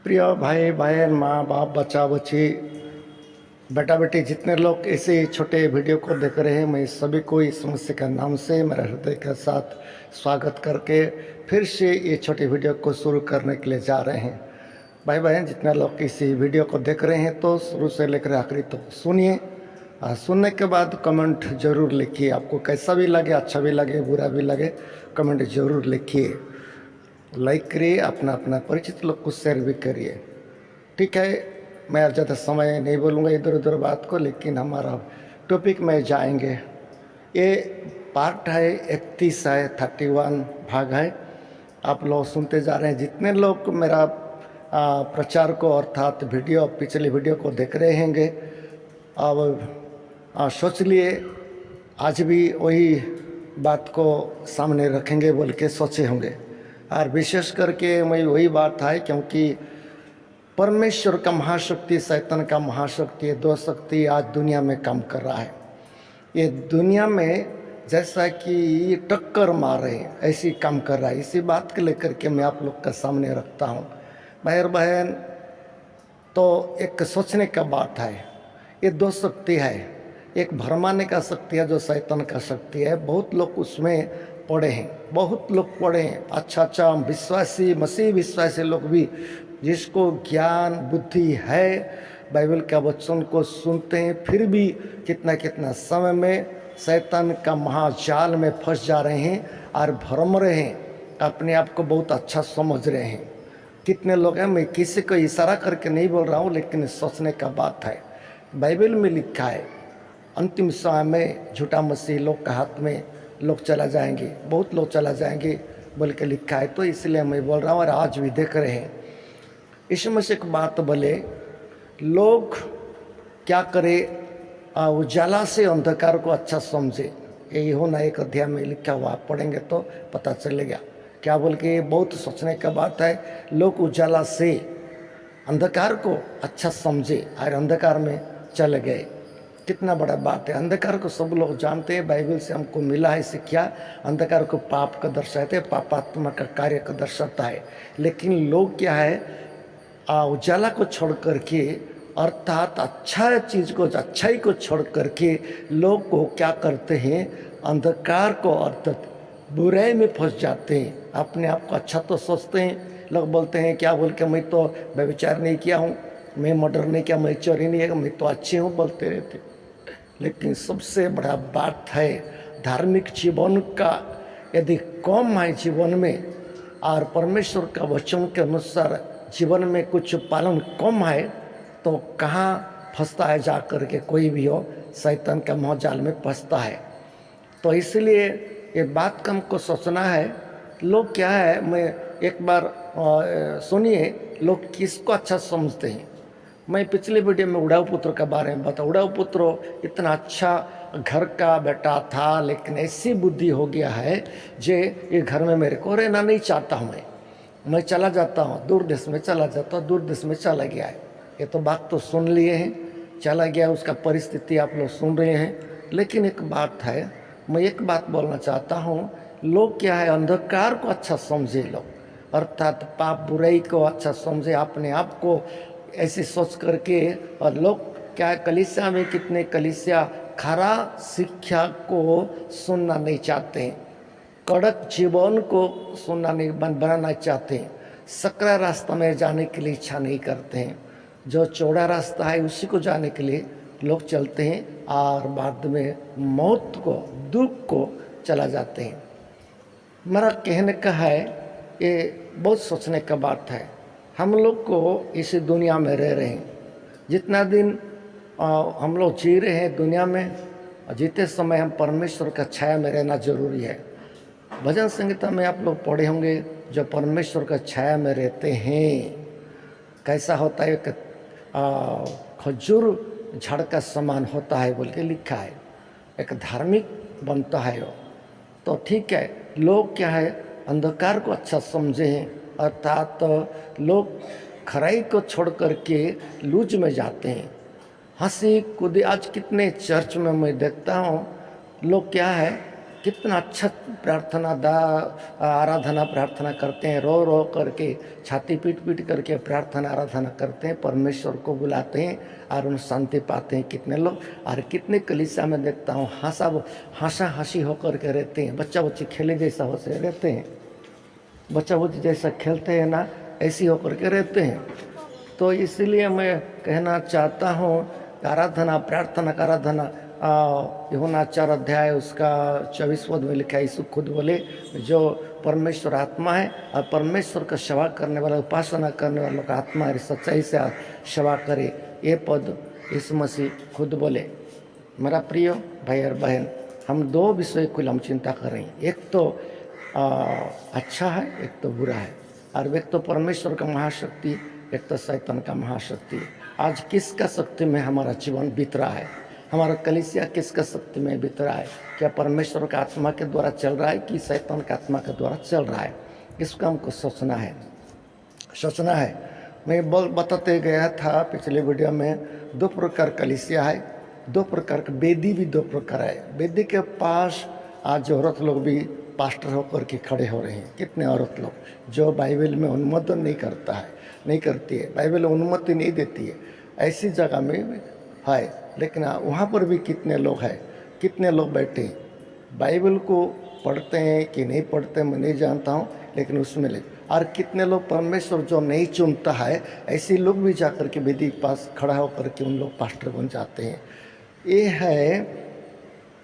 प्रिय भाई बहन माँ बाप बच्चा बच्ची बेटा बेटी जितने लोग ऐसे छोटे वीडियो को देख रहे हैं, मैं सभी को इस समस्या के नाम से मेरा हृदय के साथ स्वागत करके फिर से ये छोटे वीडियो को शुरू करने के लिए जा रहे हैं। भाई बहन जितने लोग इसी वीडियो को देख रहे हैं तो शुरू से लेकर आखिरी तो सुनिए। सुनने के बाद कमेंट जरूर लिखिए। आपको कैसा भी लगे, अच्छा भी लगे, बुरा भी लगे, कमेंट जरूर लिखिए। लाइक करिए, अपना अपना परिचित लोग को शेयर भी करिए। ठीक है, मैं और ज़्यादा समय नहीं बोलूँगा इधर उधर बात को, लेकिन हमारा टॉपिक में जाएंगे। ये पार्ट है 31 है, 31 भाग है। आप लोग सुनते जा रहे हैं। जितने लोग मेरा प्रचार को अर्थात वीडियो पिछले वीडियो को देख रहे होंगे, अब सोच लिए आज भी वही बात को सामने रखेंगे बोल के सोचे होंगे। और विशेष करके मैं वही बात है, क्योंकि परमेश्वर का महाशक्ति शैतान का महाशक्ति, ये दो शक्ति आज दुनिया में काम कर रहा है। ये दुनिया में जैसा कि ये टक्कर मार रहे हैं ऐसी काम कर रहा है। इसी बात को लेकर के मैं आप लोग का सामने रखता हूँ। भाई बहन, तो एक सोचने का बात है। ये दो शक्ति है, एक भरमाने का शक्ति है जो शैतान का शक्ति है। बहुत लोग उसमें पढ़े हैं, बहुत लोग पढ़े हैं, अच्छा विश्वासी मसीह विश्वासी लोग भी, जिसको ज्ञान बुद्धि है, बाइबल का वचन को सुनते हैं, फिर भी कितना कितना समय में शैतान का महाजाल में फंस जा रहे हैं और भ्रम रहे हैं, अपने आप को बहुत अच्छा समझ रहे हैं। कितने लोग हैं, मैं किसी को इशारा करके नहीं बोल रहा हूँ, लेकिन सोचने का बात है। बाइबल में लिखा है अंतिम समय में झूठा मसीह लोग के हाथ में लोग चला जाएंगे, बहुत लोग चला जाएंगे बोल के लिखा है। तो इसलिए मैं बोल रहा हूँ, और आज भी देख रहे हैं। इसमें से एक बात बोले, लोग क्या करें, उजाला से अंधकार को अच्छा समझे। यही होना एक अध्याय में लिखा हुआ, आप पढ़ेंगे तो पता चलेगा क्या बोल के। ये बहुत सोचने का बात है। लोग उजाला से अंधकार को अच्छा समझे और अंधकार में चले गए। कितना बड़ा बात है। अंधकार को सब लोग जानते हैं, बाइबल से हमको मिला है शिक्षा। अंधकार को पाप का दर्शाते हैं, पापात्मा का कार्य का दर्शाता है। लेकिन लोग क्या है, उजाला को छोड़ करके अर्थात अच्छा चीज़ को, अच्छाई को छोड़ करके लोग को क्या करते हैं, अंधकार को अर्थात बुराई में फंस जाते हैं। अपने आप को अच्छा तो सोचते हैं, लोग बोलते हैं क्या बोल के, मैं तो व्यभिचार नहीं किया हूँ, मैं मर्डर नहीं किया, मैं चोरी नहीं किया, मैं तो अच्छे हूँ बोलते रहते। लेकिन सबसे बड़ा बात है, धार्मिक जीवन का यदि कम है जीवन में, और परमेश्वर का वचन के अनुसार जीवन में कुछ पालन कम है, तो कहाँ फंसता है जा कर के, कोई भी हो शैतान का मोहजाल में फंसता है। तो इसलिए ये बात का हमको सोचना है। लोग क्या है, मैं एक बार सुनिए, लोग किसको अच्छा समझते हैं। मैं पिछले वीडियो में उड़ाऊ पुत्र के बारे में बता। उड़ाऊ पुत्र इतना अच्छा घर का बेटा था, लेकिन ऐसी बुद्धि हो गया है जे ये घर में मेरे को रहना नहीं चाहता हूँ। मैं चला जाता हूँ, दूर देश में चला जाता हूँ, दूर देश में चला गया है। ये तो बात तो सुन लिए हैं, चला गया, उसका परिस्थिति आप लोग सुन रहे हैं। लेकिन एक बात है, मैं एक बात बोलना चाहता हूँ। लोग क्या है, अंधकार को अच्छा समझे लोग, अर्थात पाप बुराई को अच्छा समझे, अपने आप को ऐसे सोच करके। और लोग क्या है, कलीसिया में कितने कलीसिया खरा शिक्षा को सुनना नहीं चाहते हैं, कड़क जीवन को सुनना नहीं बनाना चाहते हैं, सकरा रास्ता में जाने के लिए इच्छा नहीं करते हैं। जो चौड़ा रास्ता है उसी को जाने के लिए लोग चलते हैं, और बाद में मौत को, दुख को चला जाते हैं। मेरा कहने का है, ये बहुत सोचने का बात है। हम लोग को इस दुनिया में रह रहे हैं, जितना दिन हम लोग जी रहे हैं दुनिया में, जीते समय हम परमेश्वर का छाया में रहना जरूरी है। भजन संगीता में आप लोग पढ़े होंगे, जो परमेश्वर का छाया में रहते हैं कैसा होता है, एक खजूर झाड़ का समान होता है बोल के लिखा है। एक धार्मिक बनता है वो। तो ठीक है, लोग क्या है, अंधकार को अच्छा समझे हैं, अर्थात लोग खराई को छोड़ करके लूज में जाते हैं, हंसी कूदे। आज कितने चर्च में मैं देखता हूँ, लोग क्या है, कितना अच्छा प्रार्थना आराधना प्रार्थना करते हैं, रो रो करके, छाती पीट पीट करके प्रार्थना आराधना करते हैं, परमेश्वर को बुलाते हैं और उन शांति पाते हैं कितने लोग। और कितने कलीसिया में देखता हूँ हंसा हंसी होकर के रहते हैं, बच्चा बच्चे खेले जैसा हो से रहते हैं, बच्चा बच्चे जैसा खेलते हैं ना, ऐसी होकर के रहते हैं। तो इसलिए मैं कहना चाहता हूँ आराधना प्रार्थना का आराधना यूहन्ना 4 अध्याय उसका 24 पद में लिखा है, यीशु खुद बोले जो परमेश्वर आत्मा है और परमेश्वर का सेवा करने वाला, उपासना करने वालों का आत्मा है, सच्चाई से सेवा करे। ये पद यीशु मसीह खुद बोले। मेरा प्रिय भाई और बहन, हम दो विषय को हम चिंता कर रहे हैं, एक तो अच्छा है, एक तो बुरा है, और एक तो परमेश्वर का महाशक्ति, एक तो शैतान का महाशक्ति। आज किसका शक्ति में हमारा जीवन बीत रहा है, हमारा कलीसिया किसका शक्ति में बीत रहा है? क्या परमेश्वर का आत्मा के द्वारा चल रहा है कि शैतान का आत्मा के द्वारा चल रहा है? इसको हमको सोचना है। मैं बताते गया था पिछले वीडियो में, दो प्रकार कलीसिया है, दो प्रकार का वेदी भी दो प्रकार है। वेदी के पास आज औरत लोग भी पास्टर होकर के खड़े हो रहे हैं। कितने औरत लोग जो बाइबल में अनुमोदन नहीं करती है, बाइबल अनुमति नहीं देती है, ऐसी जगह में है। लेकिन वहाँ पर भी कितने लोग हैं, कितने लोग बैठे हैं, बाइबल को पढ़ते हैं कि नहीं पढ़ते मैं नहीं जानता हूँ, लेकिन उसमें ले। और कितने लोग परमेश्वर जो नहीं चुनता है, ऐसे लोग भी जाकर के वेदी के पास खड़ा होकर के उन लोग पास्टर बन जाते हैं। ये है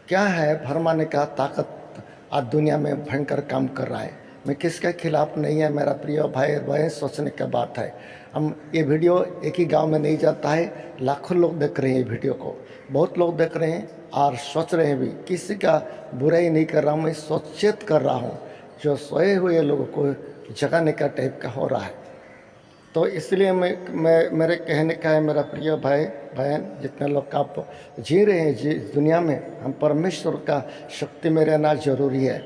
क्या है, फरमाने का ताकत आज दुनिया में भयंकर काम कर रहा है। मैं किसके खिलाफ नहीं है मेरा प्रिय भाई और बहन, सोचने की बात है। हम ये वीडियो एक ही गांव में नहीं जाता है, लाखों लोग देख रहे हैं ये वीडियो को, बहुत लोग देख रहे हैं और सोच रहे हैं भी। किसी का बुराई नहीं कर रहा हूँ, मैं सचेत कर रहा हूँ, जो सोए हुए लोगों को जगाने का टाइप का हो रहा है। तो इसलिए मैं मेरे कहने का है मेरा प्रिय भाई बहन, जितने लोग आप जी रहे हैं दुनिया में, हम परमेश्वर का शक्ति में रहना जरूरी है।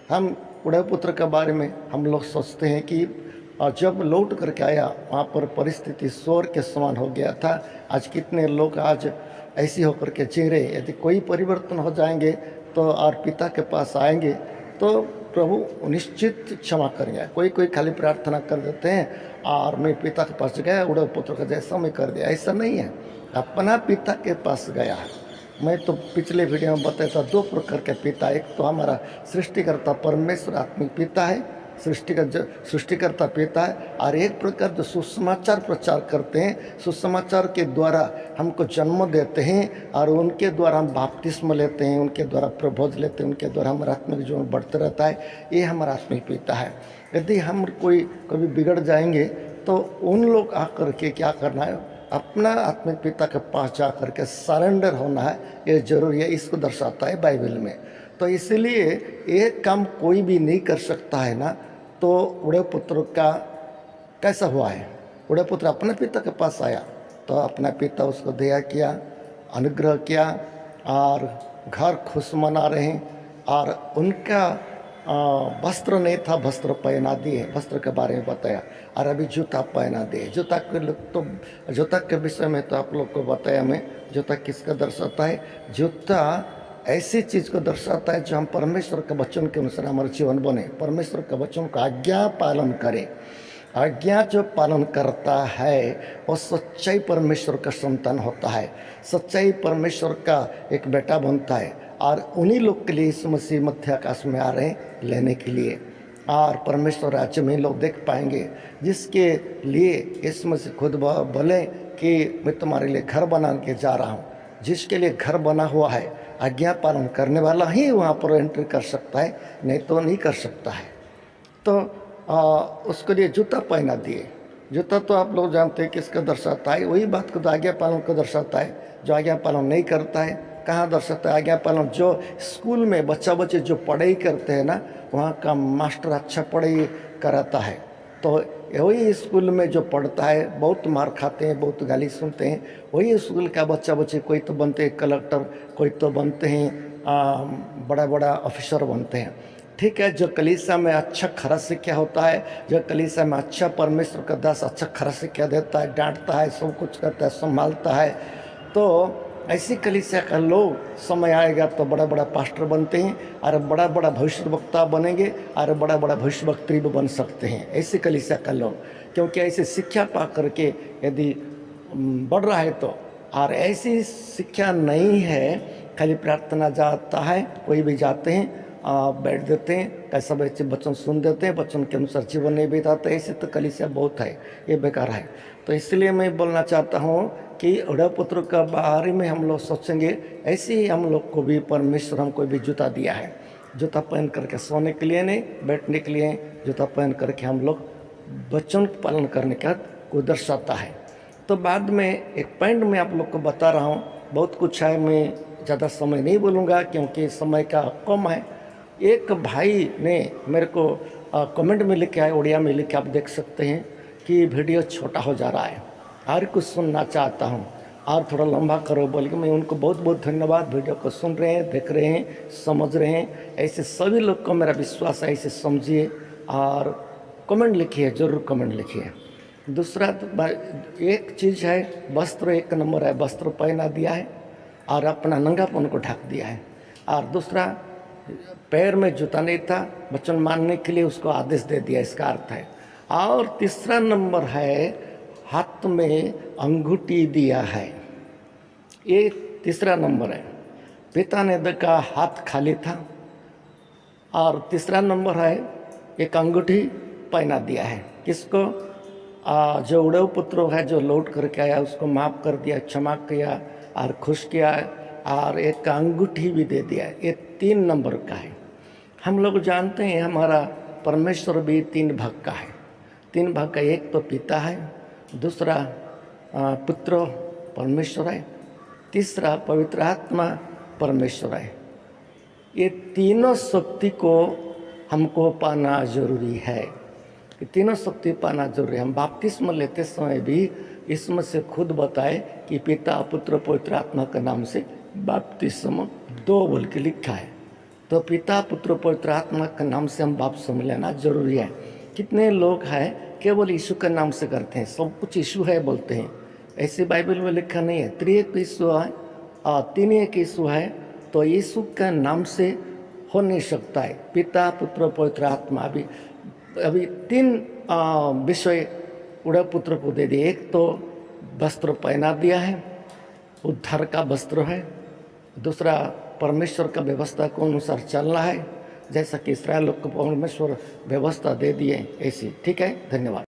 हम बूढ़े पुत्र के बारे में हम लोग सोचते हैं कि जब लौट करके आया वहाँ पर परिस्थिति स्वर्ग के समान हो गया था। आज कितने लोग आज ऐसी होकर के जी रहे। यदि कोई परिवर्तन हो जाएंगे तो और पिता के पास आएंगे तो प्रभु निश्चित क्षमा करेंगे। कोई खाली प्रार्थना कर देते हैं और मैं पिता के पास गया, बूढ़े पुत्र का जैसा मैं कर दिया, ऐसा नहीं है। अपना पिता के पास गया है। मैं तो पिछले वीडियो में बताया था दो प्रकार के पिता, एक तो हमारा सृष्टिकर्ता परमेश्वर आत्मिक पिता है, सृष्टिकर्ता पिता है, और एक प्रकार जो सुसमाचार प्रचार करते हैं, सुसमाचार के द्वारा हमको जन्म देते हैं और उनके द्वारा हम बपतिस्म लेते हैं, उनके द्वारा प्रबोध लेते हैं, उनके द्वारा हमारा आत्मिक जीवन बढ़ते रहता है। ये हमारा आत्मिक पिता है। यदि हम कभी बिगड़ जाएंगे तो उन लोग आकर के क्या करना है, अपना आत्मिक पिता के पास जा कर के सरेंडर होना है, ये जरूरी है। इसको दर्शाता है बाइबल में। तो इसलिए एक काम कोई भी नहीं कर सकता है ना। तो बूढ़े पुत्र का कैसा हुआ है, बूढ़े पुत्र अपने पिता के पास आया तो अपना पिता उसको दया किया, अनुग्रह किया और घर खुश मना रहे हैं। और उनका वस्त्र नहीं था, वस्त्र पहना दिए, वस्त्र के बारे में बताया। और अभी जूता पहना दिए। जूता के विषय में तो आप लोग को बताया मैं, जूता किसका दर्शाता है? जूता ऐसी चीज़ को दर्शाता है जो हम परमेश्वर के वचन के अनुसार हमारा जीवन बने, परमेश्वर के वचन का आज्ञा पालन करें। आज्ञा जो पालन करता है वो सच्चाई परमेश्वर का संतान होता है, सच्चाई परमेश्वर का एक बेटा बनता है। और उन्हीं लोग के लिए यीशु मसीह मध्य आकाश में आ रहे हैं लेने के लिए, और परमेश्वर राज्य में लोग देख पाएंगे। जिसके लिए यीशु मसीह खुद बोले कि मैं तुम्हारे लिए घर बना के जा रहा हूँ। जिसके लिए घर बना हुआ है, आज्ञा पालन करने वाला ही वहाँ पर एंट्री कर सकता है, नहीं तो नहीं कर सकता है। तो उसके लिए जूता पहना दिए। जूता तो आप लोग जानते हैं किसका दर्शाता है? वही बात को तो आज्ञा पालन को दर्शाता है। जो आज्ञा पालन नहीं करता है कहाँ दर्शाता है आज्ञा पालन? जो स्कूल में बच्चे जो पढ़ाई करते हैं ना, वहाँ का मास्टर अच्छा पढ़ाई कराता है, तो वही स्कूल में जो पढ़ता है बहुत मार खाते हैं, बहुत गाली सुनते हैं। वही स्कूल का बच्चे कोई तो बनते हैं कलेक्टर, कोई तो बनते हैं बड़ा ऑफिसर बनते हैं। ठीक है, जो कलीसिया में अच्छा खरा शिक्षा होता है, जो कलीसिया में अच्छा परमेश्वर का दास अच्छा खरा शिक्षा देता है, डांटता है, सब कुछ करता है, संभालता है, तो ऐसी कलीसिया का लोग समय आएगा तो बड़ा बड़ा पास्टर बनते हैं और बड़ा बड़ा भविष्यवक्ता बनेंगे और बड़ा बड़ा भविष्यवक्त्री भी बन सकते हैं, ऐसी कलीसिया का लोग। क्योंकि ऐसी शिक्षा पा करके यदि बढ़ रहा है तो, और ऐसी शिक्षा नहीं है, खाली प्रार्थना जाता है, कोई भी जाते हैं बैठ देते हैं, कैसा बच्चे वचन सुन देते हैं, वचन के अनुसार जीवन नहीं बिताते, ऐसे तो कलीसिया बहुत है, ये बेकार है। तो इसलिए मैं बोलना चाहता हूँ कि उड़ा पुत्र का बारे में हम लोग सोचेंगे, ऐसे ही हम लोग को भी परमेश्वर हमको भी जूता दिया है। जूता पहन करके सोने के लिए नहीं, बैठने के लिए जूता पहन करके हम लोग बच्चों का पालन करने का को दर्शाता है। तो बाद में एक पॉइंट में आप लोग को बता रहा हूँ, बहुत कुछ है, मैं ज़्यादा समय नहीं बोलूँगा क्योंकि समय का कम है। एक भाई ने मेरे को कमेंट में लिखे है, उड़िया में लिखे, आप देख सकते हैं कि वीडियो छोटा हो जा रहा है और कुछ सुनना चाहता हूँ और थोड़ा लंबा करो बोल के। मैं उनको बहुत बहुत धन्यवाद, वीडियो को सुन रहे हैं, देख रहे हैं, समझ रहे हैं। ऐसे सभी लोग को मेरा विश्वास है, ऐसे समझिए और कमेंट लिखिए, ज़रूर कमेंट लिखिए। दूसरा एक चीज़ है, वस्त्र एक नंबर है, वस्त्र पहना दिया है और अपना नंगापन को ढक दिया है। और दूसरा पैर में जूता नहीं था, वचन मानने के लिए उसको आदेश दे दिया, इसका अर्थ है। और तीसरा नंबर है, हाथ में अंगूठी दिया है, ये तीसरा नंबर है। पिता ने देखा हाथ खाली था। और तीसरा नंबर है, एक अंगूठी पहना दिया है। किसको? जो उड़व पुत्र है, जो लौट करके आया, उसको माफ़ कर दिया, क्षमा किया और खुश किया, और एक अंगूठी भी दे दिया। ये 3 नंबर का है। हम लोग जानते हैं हमारा परमेश्वर भी 3 भाग का है। 3 भाग का, एक तो पिता है, दूसरा पुत्र परमेश्वर है, तीसरा पवित्र आत्मा परमेश्वर है। ये तीनों शक्ति को हमको पाना जरूरी है, कि तीनों शक्ति पाना जरूरी है। हम बपतिस्मा लेते समय भी इसमें से खुद बताए कि पिता पुत्र पवित्र आत्मा के नाम से बपतिस्मा 2 बोल के लिखा है। तो पिता पुत्र पवित्र आत्मा के नाम से हम बपतिस्मा लेना जरूरी है। कितने लोग हैं केवल यीशु के नाम से करते हैं, सब कुछ यीशु है बोलते हैं, ऐसे बाइबल में लिखा नहीं है। त्रिएक यीशु है, 3 एक यीशु है, तो यीशु के नाम से हो नहीं सकता है। पिता पुत्र पवित्र आत्मा अभी 3 विषय उड़ा पुत्र को दे दिए। एक तो वस्त्र पहना दिया है, उद्धार का वस्त्र है। दूसरा परमेश्वर का व्यवस्था को अनुसार चलना है, जैसा कि इस्राएल लोग को परमेश्वर व्यवस्था दे दिए ऐसी। ठीक है, धन्यवाद।